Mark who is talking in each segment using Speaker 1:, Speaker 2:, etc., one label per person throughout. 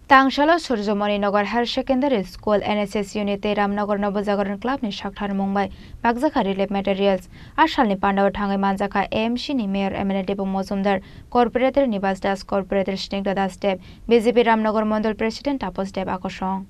Speaker 1: Tangshalo Surjomani Nagar Higher Secondary School NSS Unit Ramnagar Nabojagaran Club ni Shakhtar Mumbai Bagzakha Relief Materials Ashalni Pandawa Thangai Manjaka AMC ni Mayor MLA Debu Mozumdar Corporator Nibas Das Corporator Snigdha Das Deb BJP Ramnagar Mandal President Tapos Deb Akosong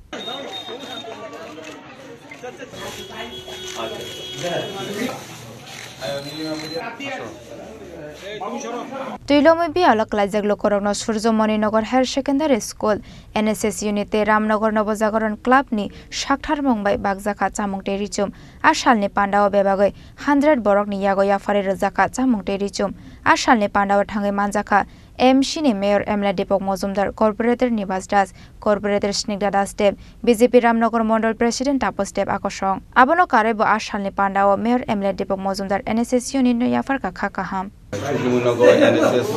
Speaker 1: Tuilomi alak lajak lokorogno Surjomani Nagar Higher Secondary School NSS Unit Ramnagar Nabojagaran Club ni Shakhtar Mumbai Bagzakha Chamung Terichum Ashalni Pandawa Bebagai 100 borok ni yago yafari Razaka Chamung Terichum Ashalni Pandawa Thangai Manjaka AMC ni Mayor MLA Depok Mozumdar Corporator Nibas Das Corporator Snigdha Das Deb BJP Ramnagar Mandal President Tapos Deb Akosong Abono Karebo Ashalni Pandawa Mayor MLA Depok Mozumdar NSS Unit no yafar ka kaham
Speaker 2: Surjomani NSS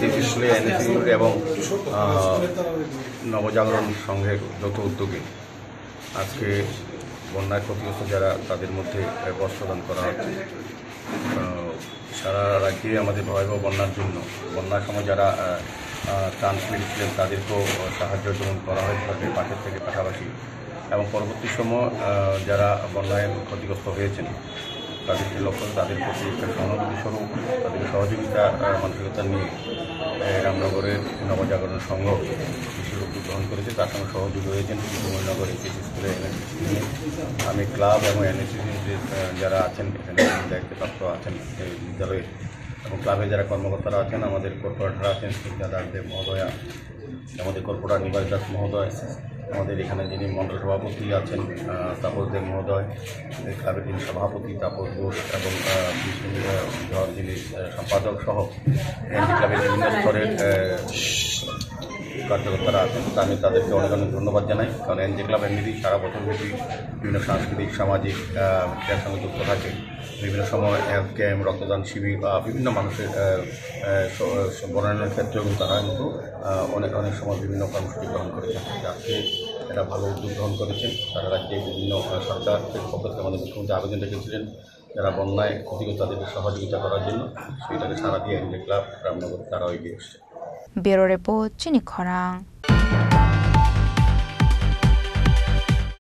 Speaker 2: officially NSS unit এবং নবজাগরণ সংঘের যৌথ উদ্যোগে আজকে বন্যায় ক্ষতিগ্রস্ত যারা তাদের মধ্যে বস্ত্রদান করা হচ্ছে সারা রাজ্যে আমাদের ভয়াবহ বন্যার জন্য বন্যার সময় যারা ত্রাণ পেয়েছিলেন তাদেরকেও সাহায্য যেমন করা হয় তাদের পাশের থেকে পাশাপাশি এবং পরবর্তী সময় যারা বন্যায় ক্ষতিগ্রস্ত হয়েছেন তাদেরকে লক্ষ্য তাদের প্রতি একটা সহানুভূতি স্বরূপ তাদের সহযোগিতা মানসিকতা নিয়ে রামনগরের নবজাগরণ সংঘ কিছু উদ্যোগ গ্রহণ করেছে তার সঙ্গে সহযোগী হয়েছেন সুরজমণিনগর এসএসসি স্কুলে আমি ক্লাব এবং এনএসএসসি যারা আছেন এখানে দায়িত্বপ্রাপ্ত আছেন বিদ্যালয়ে এবং ক্লাবে যারা কর্মকর্তারা আছেন আমাদের কর্পোরেটররা আছেন স্নিগ্ধা দাস দেব মহোদয়া আমাদের কর্পোরেটর নিবাস দাস মহোদয় আমাদের এখানে যিনি মণ্ডল সভাপতি আছেন তাপস দেব মহোদয় ক্লাবের যিনি সভাপতি তাপস ঘোষ এবং যিনি সম্পাদক সহ এনজি ক্লাবের বিভিন্ন স্তরের কার্যকর্তারা আছেন আমি তাদেরকে অনেক অনেক ধন্যবাদ জানাই কারণ এনজি ক্লাব এমনিতেই সারা বছরব্যাপী বিভিন্ন সাংস্কৃতিক সামাজিক ক্রিয়ার সঙ্গে যুক্ত থাকে বিভিন্ন সময় হেলথ ক্যাম্প রক্তদান শিবির বা বিভিন্ন মানুষের বর্ণনার ক্ষেত্রেও তারা কিন্তু অনেক সময় বিভিন্ন কর্মসূচি গ্রহণ করে থাকে আজকে এটা ভালো উদ্যোগ গ্রহণ করেছেন সারা রাজ্যে বিভিন্ন সরকারের পক্ষ থেকে আমাদের মুখ্যমন্ত্রী আবেদন রেখেছিলেন যারা বন্যায় ক্ষতিগ্রস্ত তাদেরকে সহযোগিতা করার জন্য সেটাকে সারা দিয়ে এনজি ক্লাব রামনগর তারাও এগিয়ে এসছে।
Speaker 1: ব্যুরো রিপোর্ট চিনি খরাং।